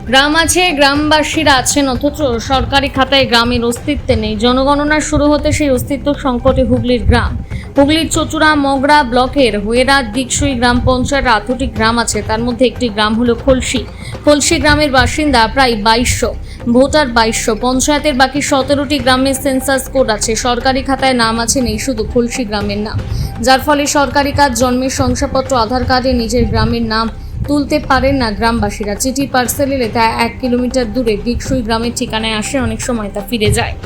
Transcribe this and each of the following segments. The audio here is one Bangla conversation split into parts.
গ্রাম আছে, গ্রামবাসীরা আছেন, অথচ সরকারি খাতায় গ্রামের অস্তিত্বে নেই। জনগণনা শুরু হতে সেই অস্তিত্ব সংকটে হুগলির গ্রাম। হুগলির চচুড়া মগরা ব্লকের হুয়েরা দিকসুই গ্রাম পঞ্চায়েত 8টি গ্রাম আছে, তার মধ্যে একটি গ্রাম হলো খলসি। খলসি গ্রামের বাসিন্দা প্রায় 2200, ভোটার 2200। পঞ্চায়েতের বাকি 17টি গ্রামের সেন্সাস কোড আছে, সরকারি খাতায় নাম আছে, নেই শুধু খলসি গ্রামের নাম, যার ফলে সরকারি কাজ, জন্মের শংসাপত্র, আধার কার্ডে নিজের গ্রামের নাম তুলতে পারেন না গ্রামবাসীরা। চিঠি পার্সেল এলে তা 1 কিলোমিটার দূরে দিকসুই গ্রামের ঠিকানায় আসে, অনেক সময় তা ফিরে যায়।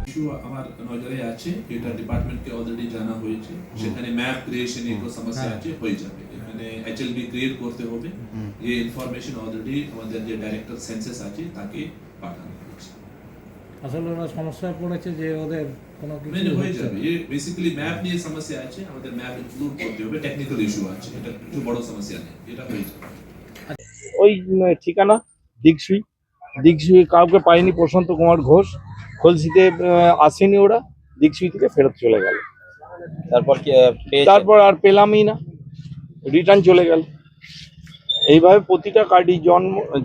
ইস্যু আমার নজরে আছে, এটা ডিপার্টমেন্টকে অলরেডি জানা হয়েছে। সেখানে ম্যাপ ক্রিয়েশন একটু সমস্যা আছে, হয়ে যাবে। এখানে এইচএলবি ক্রিয়েট করতে হবে। এই ইনফরমেশন অলরেডি আমাদের যে ডাইরেক্টর সেন্সাস আছে তাকে পাঠানো হয়েছে। আসলে ওরা সমস্যায় পড়েছে যে ওদের কোনো কিছু হয়ে যাবে। এই বেসিক্যালি ম্যাপ নিয়ে সমস্যা আছে, আমাদের ম্যাপ ইনক্লুড করতে হবে। টেকনিক্যাল ইস্যু আছে, এটা কিছু বড় সমস্যা নেই, এটা হয়ে যাবে। ওই ঠিকানা দিকসুই কাউকে পায়নি। প্রশান্ত কুমার ঘোষ খলসিতে আসেনি, ওরা দিকসুই থেকে ফেরত চলে গেল। তারপর আর পেলামই না, রিটার্ন চলে গেল। এইভাবে প্রতিটা কার্ডই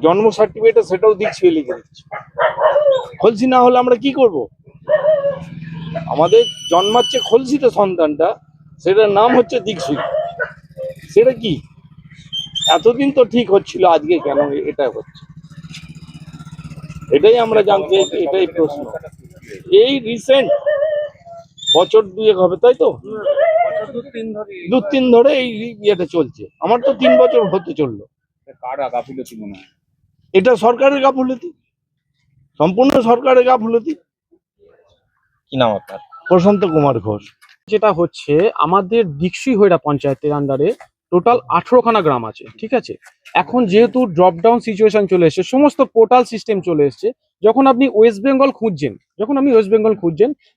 জন্ম সার্টিফিকেটে সেটাও দিকসুই লিখে দিচ্ছে। খলসি না হলে আমরা কি করব? আমাদের জন্মাচ্ছে খলসিতে সন্তানটা, সেটার নাম হচ্ছে দিকসুই। সেটা কি এতদিন তো ঠিক হচ্ছিল, আজকে কেন এটা হচ্ছে? এটাই আমরা জানতে চাইছি, এটাই প্রশ্ন। এই রিসেন্ট বছর 2 হবে, তাই তো? 2-3 ধরে এই ইয়েটা চলছে। আমার তো 3 বছর হতে চললো। এটা সরকারের গাফিলতি, সম্পূর্ণ সরকারের গাফিলতি। কি নাম আপনার? প্রশান্ত কুমার ঘোষ। যেটা হচ্ছে আমাদের দিকসুই হইরা পঞ্চায়েতের আন্ডারে টোটাল 18খানা গ্রাম আছে, ঠিক আছে। এখন যেহেতু ড্রপ ডাউন সিচুয়েশন চলে এসেছে, সমস্ত পোর্টাল সিস্টেম চলে এসেছে। যখন আপনি ওয়েস্ট বেঙ্গল খুঁজছেন,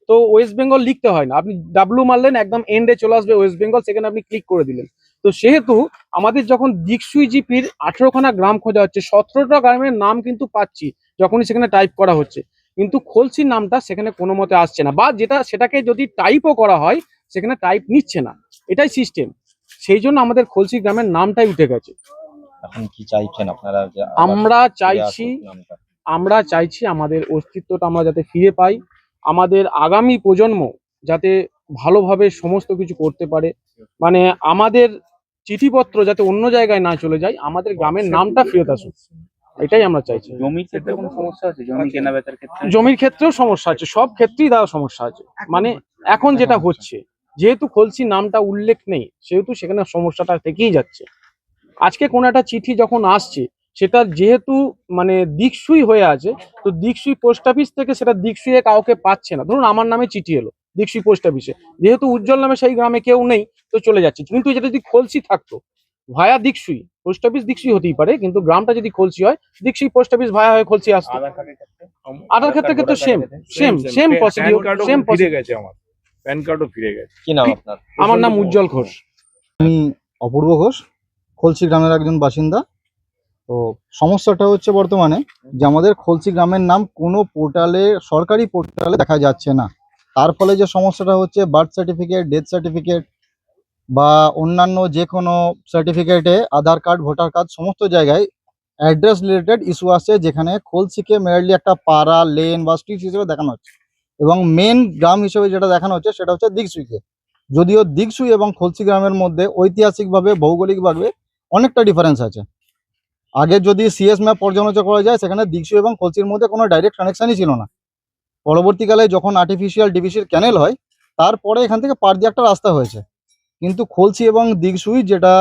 তো ওয়েস্ট বেঙ্গল লিখতে হয় না, আপনি ডাব্লু মারলেন, একদম এন্ডে চলে আসবে ওয়েস্ট বেঙ্গল, সেখানে আপনি ক্লিক করে দিলেন। তো সেহেতু আমাদের যখন দিকসুই জিপির 18খানা গ্রাম খোঁজা হচ্ছে, 17টা গ্রামের নাম কিন্তু পাচ্ছি যখনই সেখানে টাইপ করা হচ্ছে, কিন্তু খলসির নামটা সেখানে কোনো মতে আসছে না, বা সেটাকে যদি টাইপও করা হয় সেখানে টাইপ নিচ্ছে না। এটাই সিস্টেম। সেই জন্য আমাদের খলসি গ্রামের নামটাই উঠে গেছে। এখন কি চাইছেন আপনারা? আমরা চাইছি আমাদের অস্তিত্বটা আমরা যাতে ফিরে পাই, আমাদের আগামী প্রজন্ম যাতে ভালোভাবে সমস্ত কিছু করতে পারে, মানে আমাদের চিঠিপত্র যাতে অন্য জায়গায় না চলে যায়, আমাদের গ্রামের নামটা ফেরত আসুক, এটাই আমরা চাইছি। জমির ক্ষেত্রে কোনো সমস্যা আছে? জমি কেনা বেচার ক্ষেত্রে জমির ক্ষেত্রেও সমস্যা আছে, সব ক্ষেত্রেই তার সমস্যা আছে। মানে এখন যেটা হচ্ছে, যেহেতু খলসি নামটা উল্লেখ নেই, সেহেতু সেখানে সমস্যাটা থেকেই যাচ্ছে। আজকে কোনো একটা চিঠি যখন আসছে, সেটা যেহেতু মানে দিকসুই হয়ে আছে, তো দিকসুই পোস্ট অফিস থেকে সেটা দিকসুইয়ে কাউকে পাচ্ছে না। ধরুন আমার নামে চিঠি এলো দিকসুই পোস্ট অফিসে, যেহেতু উজ্জ্বল নামে সেই গ্রামে কেউ নেই, তো চলে যাচ্ছে। কিন্তু যেটা যদি খলসি থাকতো, ভায়া দিকসুই, পোস্ট অফিস দিকসুই হতেই পারে, কিন্তু গ্রামটা যদি খলসি হয় দিকসুই পোস্ট অফিস ভায়া হয়ে খলসি আসতো। আধার কার্ডের ক্ষেত্রে আধার ক্ষেত্রে তো সেম প্রসিডিউর, সেম ফিরে গেছে আমার প্যান কার্ডও ফিরে গেছে। কি নাম আপনার? আমার নাম উজ্জ্বল ঘোষ। অপূর্ব ঘোষ, খলসি গ্রামের একজন বাসিন্দা। তো সমস্যাটা হচ্ছে বর্তমানে যে আমাদের খলসি গ্রামের নাম কোনো পোর্টালে, সরকারি পোর্টালে দেখা যাচ্ছে না। তার ফলে যে সমস্যাটা হচ্ছে, বার্থ সার্টিফিকেট, ডেথ সার্টিফিকেট বা অন্যান্য যে কোনো সার্টিফিকেটে, আধার কার্ড, ভোটার কার্ড, সমস্ত জায়গায় অ্যাড্রেস রিলেটেড ইস্যু আসছে, যেখানে খলসিকে মেয়ারলি একটা পাড়া, লেন বা স্ট্রিট হিসেবে দেখানো হচ্ছে, এবং মেন গ্রাম হিসেবে যেটা দেখানো হচ্ছে সেটা হচ্ছে দিকসুইকে। যদিও দিকসুই এবং খলসি গ্রামের মধ্যে ঐতিহাসিকভাবে, ভৌগোলিকভাবে অনেকটা ডিফারেন্স আছে। আগে যদি সিএস ম্যাপ পর্যালোচনা করা যায়, সেখানে দিকসুই এবং খলসির মধ্যে কোনো ডাইরেক্ট কানেকশনই ছিল না। পরবর্তীকালে যখন আর্টিফিশিয়াল ডিভিসির ক্যানেল হয়, তারপরে এখান থেকে পার দিয়ে একটা রাস্তা হয়েছে। কিন্তু খলসি এবং দিকসুই যেটা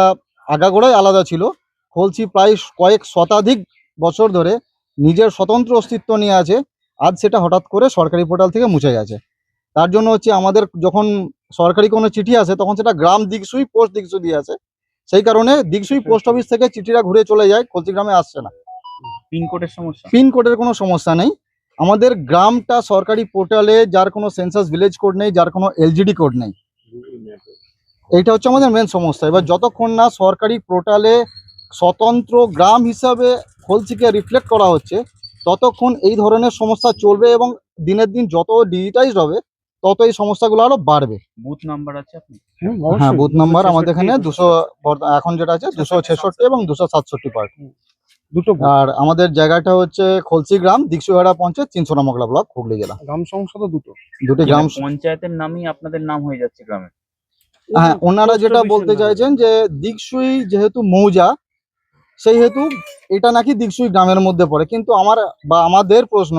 আগাগোড়াই আলাদা ছিল, খলসি প্রায় কয়েক শতাধিক বছর ধরে নিজের স্বতন্ত্র অস্তিত্ব নিয়ে আছে। আজ সেটা হঠাৎ করে সরকারি পোর্টাল থেকে মুছে গেছে। তার জন্য হচ্ছে আমাদের যখন সরকারি কোনো চিঠি আসে, তখন সেটা গ্রাম দিকসুই, পোস্ট দিকসুই দিয়ে আসে। সেই কারণে দিকসুই পোস্ট অফিস থেকে চিঠিটা ঘুরে চলে যায়, খলসি গ্রামে আসছে না। পিনকোডের সমস্যা। পিনকোডের কোনো সমস্যা নেই। আমাদের গ্রামটা সরকারি পোর্টালে, যার কোনো সেন্সাস ভিলেজ কোড নেই, যার কোনো এলজিডি কোড নেই। এইটা হচ্ছে আমাদের মেন সমস্যা। এবার যতক্ষণ না সরকারি পোর্টালে স্বতন্ত্র গ্রাম হিসাবে খলসিকে রিফ্লেক্ট করা হচ্ছে, ততক্ষণ এই ধরনের সমস্যা চলবে, এবং দিনের দিন যত ডিজিটাইজড হবে তত এই সমস্যাগুলো আরো বাড়বে। বুথ নাম্বার আছে আপনি? হ্যাঁ, বুথ নাম্বার আমাদের এখানে 200, এখন যেটা আছে 266 এবং 267 পার্ট দুটো আর আমাদের জায়গাটা হচ্ছে খলসি গ্রাম, দিকসুইহারা পঞ্চায়েত, চিনসোনা মগলা ব্লক, হুগলি জেলা। গ্রাম সমস্যা তো দুটো। দুটি গ্রাম। পঞ্চায়েতের নামই আপনাদের নাম হয়ে যাচ্ছে গ্রামে। হ্যাঁ, ওনারা যেটা বলতে চাইছেন যে দিকসুই যেহেতু মৌজা, সেই হেতু এটা নাকি দিকসুই গ্রামের মধ্যে পড়ে। কিন্তু আমাদের প্রশ্ন,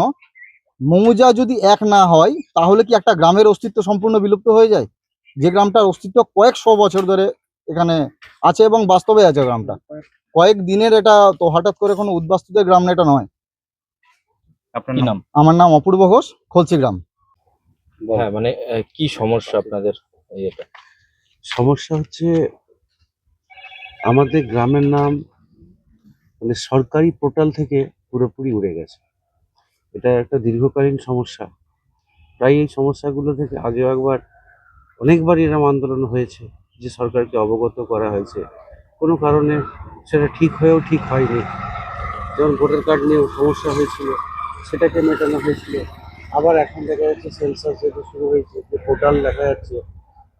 মৌজা যদি এক না হয়, তাহলে কি একটা গ্রামের অস্তিত্ব সম্পূর্ণ বিলুপ্ত হয়ে যায়? যে গ্রামটার অস্তিত্ব কয়েকশো বছর ধরে এখানে আছে এবং বাস্তবে আছে গ্রামটা, কয়েক দিনের, এটা তো হঠাৎ করে কোনো উদ্বাস্তুদের গ্রাম না, এটা নয়। আপনার কি নাম? নাম? আমার নাম অপূর্ব ঘোষ, খলসি গ্রাম। হ্যাঁ মানে কি সমস্যা আপনাদের এটা? সমস্যা হচ্ছে আমাদের গ্রামের নাম মানে সরকারি পোর্টাল থেকে পুরোপুরি উড়ে গেছে। এটা একটা দীর্ঘকালীন সমস্যা। প্রায় এই সমস্যাগুলো থেকে আগেও একবার অনেকবার এরকম আন্দোলন হয়েছে, যে সরকারকে অবগত করা হয়েছে, কোনো কারণে সেটা ঠিক হয়েও ঠিক হয়নি। যেমন ভোটার কার্ড নিয়েও সমস্যা হয়েছিল, সেটাকে মেটানো হয়েছিল। আবার এখন দেখা যাচ্ছে সেন্সাস যেটা শুরু হয়েছে, যে পোর্টাল দেখা যাচ্ছে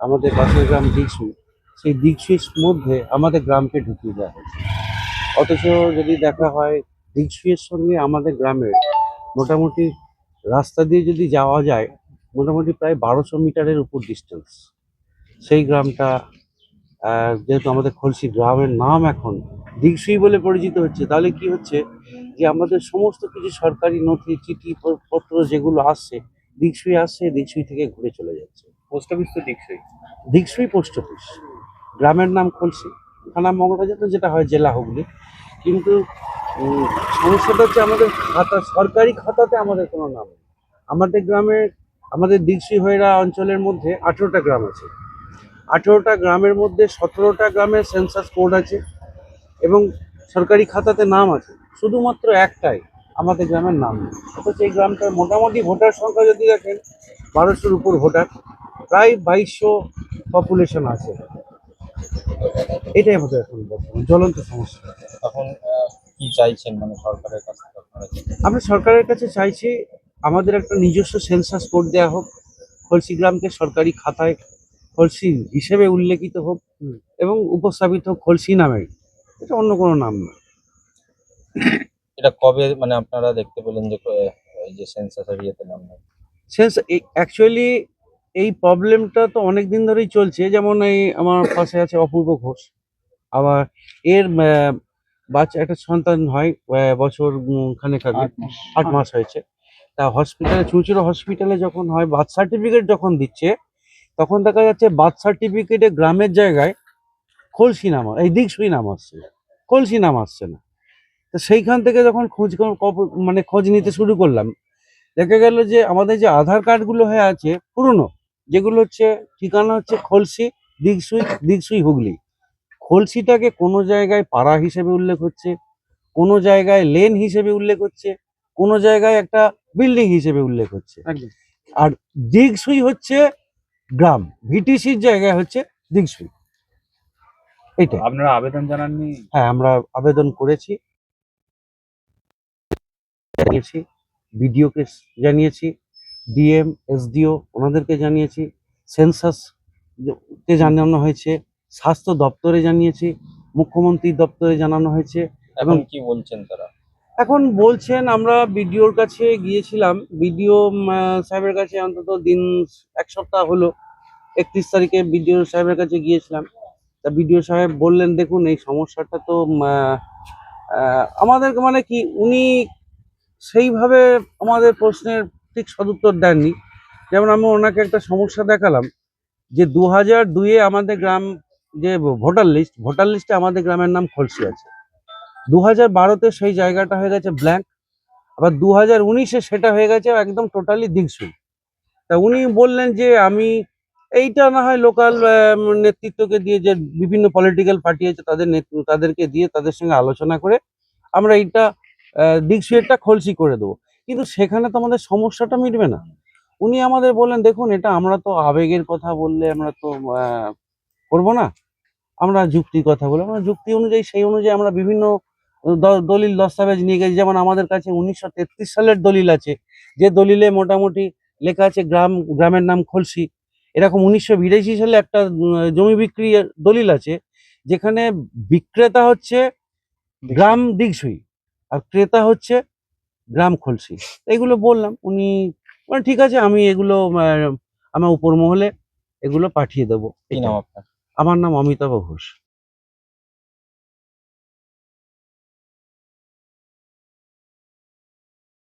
আমাদের পাশের গ্রাম দিকসুই, সেই দিকসুইর মধ্যে আমাদের গ্রামকে ঢুকিয়ে দেওয়া হয়েছে। অথচ যদি দেখা হয়, দিকসুইয়ের সঙ্গে আমাদের গ্রামের মোটামুটি রাস্তা দিয়ে যদি যাওয়া যায়, মোটামুটি প্রায় 1200 মিটারের উপর ডিস্টেন্স। সেই গ্রামটা যেহেতু আমাদের খলসি গ্রামের নাম এখন দিকসুই বলে পরিচিত হচ্ছে, তাহলে কি হচ্ছে যে আমাদের সমস্ত কিছু সরকারি নথি, চিঠি পত্র যেগুলো আসছে, দিকসুই আসছে, দিকসুই থেকে ঘুরে চলে যাচ্ছে। পোস্ট অফিস তো দেখছই। দিকসুই পোস্ট অফিস, গ্রামের নাম খলসি, থানা মগরা, যেটা হয় জেলা হুগলি। কিন্তু সমস্যাটা হচ্ছে আমাদের খাতা, সরকারি খাতাতে আমাদের কোনো নাম নেই। আমাদের গ্রামে, আমাদের দিকসুই হয়রা অঞ্চলের মধ্যে 18টা গ্রাম আছে। 18টা গ্রামের মধ্যে 17টা গ্রামের সেন্সাস কোড আছে এবং সরকারি খাতাতে নাম আছে, শুধুমাত্র একটাই আমাদের গ্রামের নাম নেই। অথচ এই গ্রামটার মোটামুটি ভোটার সংখ্যা যদি দেখেন, 1200-র উপর ভোটার, প্রায় 2200 পপুলেশন আছে। এটাই আমাদের এখন বর্তমান জ্বলন্ত সমস্যা। এখন কি চাইছেন মানে সরকারের কাছে আপনারা? আমরা সরকারের কাছে চাইছি আমাদের একটা নিজস্ব সেন্সাস কোড দেওয়া হোক, খলসি গ্রামকে সরকারি খাতায় খলসি হিসেবে উল্লেখিত হোক এবং উপস্থাপিত হোক খলসি নামে, এটা অন্য কোনো নাম না। এটা কবে মানে আপনারা দেখতে পেলেন যে এই যে সেন্সাস এরিয়াতে নাম নেই? অ্যাকচুয়ালি এই প্রবলেমটা তো অনেক দিন ধরেই চলছে। যেমন এই আমার পাশে আছে অপূর্ব ঘোষ, আবার এর বাচ্চা একটা সন্তান হয়, বছর খানেক আগে, 8 মাস হয়েছে। তা হসপিটালে, চুঁচুড়া হসপিটালে যখন হয়, বার্থ সার্টিফিকেট যখন দিচ্ছে, তখন দেখা যাচ্ছে বার্থ সার্টিফিকেটে গ্রামের জায়গায় খলসি নাম, এই দিকসুই নাম আসছে, খলসি নাম আসছে না। তো সেইখান থেকে যখন খোঁজ নিতে শুরু করলাম, দেখা গেল যে আমাদের যে আধার কার্ডগুলো হয়ে আছে পুরনো, যেগুলো হচ্ছে ঠিকানা হচ্ছে খলসি, দিকসুই হুগলি, খলসিটাকে কোনো জায়গায় পাড়া হিসেবে উল্লেখ হচ্ছে, কোনো জায়গায় লেন হিসেবে উল্লেখ হচ্ছে, কোনো জায়গায় একটা বিল্ডিং হিসেবে উল্লেখ হচ্ছে। একদম। আর দিগসুই হচ্ছে গ্রাম, ভিটিসির জায়গায় হচ্ছে দিগসুই। এইটাই। আপনারা আবেদন জানাননি? হ্যাঁ, আমরা আবেদন করেছি, জানিয়েছি, বিডিওকে জানিয়েছি, ডিএম, এসডিও ওনাদেরকে জানিয়েছি, সেন্সাস কে জানানো হয়েছে, স্বাস্থ্য দপ্তরে জানিয়েছি, মুখ্যমন্ত্রী দপ্তরে জানানো হয়েছে। এখন কি বলছেন তারা? এখন বলছেন, আমরা বিডিওর কাছে গিয়েছিলাম, বিডিও সাহেবের কাছে অন্তত এক সপ্তাহ হলো, 31 তারিখে বিডিও সাহেবের কাছে গিয়েছিলাম। তা বিডিও সাহেব বললেন, দেখুন এই সমস্যাটা তো আমাদের মানে কি, উনি সেইভাবে আমাদের প্রশ্নের ঠিক সদুত্তর দেননি। যেমন আমি ওনাকে একটা সমস্যা দেখালাম যে 2002-এ আমাদের গ্রাম যে ভোটার লিস্টে আমাদের গ্রামের নাম খলসি আছে, 2012-তে সেই জায়গাটা হয়ে গেছে ব্ল্যাঙ্ক, আবার 2019-এ সেটা হয়ে গেছে একদম টোটালি দিগসুই। তা উনি বললেন যে আমি এইটা না হয় লোকাল নেতৃত্বকে দিয়ে, যে বিভিন্ন পলিটিক্যাল পার্টি আছে তাদেরকে দিয়ে তাদের সঙ্গে আলোচনা করে আমরা এইটা দিগসুইটা খলসি করে দেবো। কিন্তু সেখানে তো আমাদের সমস্যাটা মিটবে না। উনি আমাদের বললেন, দেখুন এটা আমরা তো আবেগের কথা বললে আমরা তো করবো না, আমরা যুক্তির কথা বলে, আমরা যুক্তি অনুযায়ী সেই অনুযায়ী আমরা বিভিন্ন দলিল দস্তাবেজ নিয়ে গেছি। যেমন আমাদের কাছে 1933 সালের দলিল আছে, যে দলিলে মোটামুটি লেখা আছে গ্রামের নাম খলসি। এরকম 1982 সালে একটা জমি বিক্রি দলিল আছে, যেখানে বিক্রেতা হচ্ছে গ্রাম দিগসুই আর ক্রেতা হচ্ছে গ্রাম খলসি। এগুলো বললাম, উনি বললেন, ঠিক আছে, আমি এগুলো আমার উপর মহলে এগুলো পাঠিয়ে দেবো। কি নাম আপনার? আমার নাম অমিতাভ ঘোষ।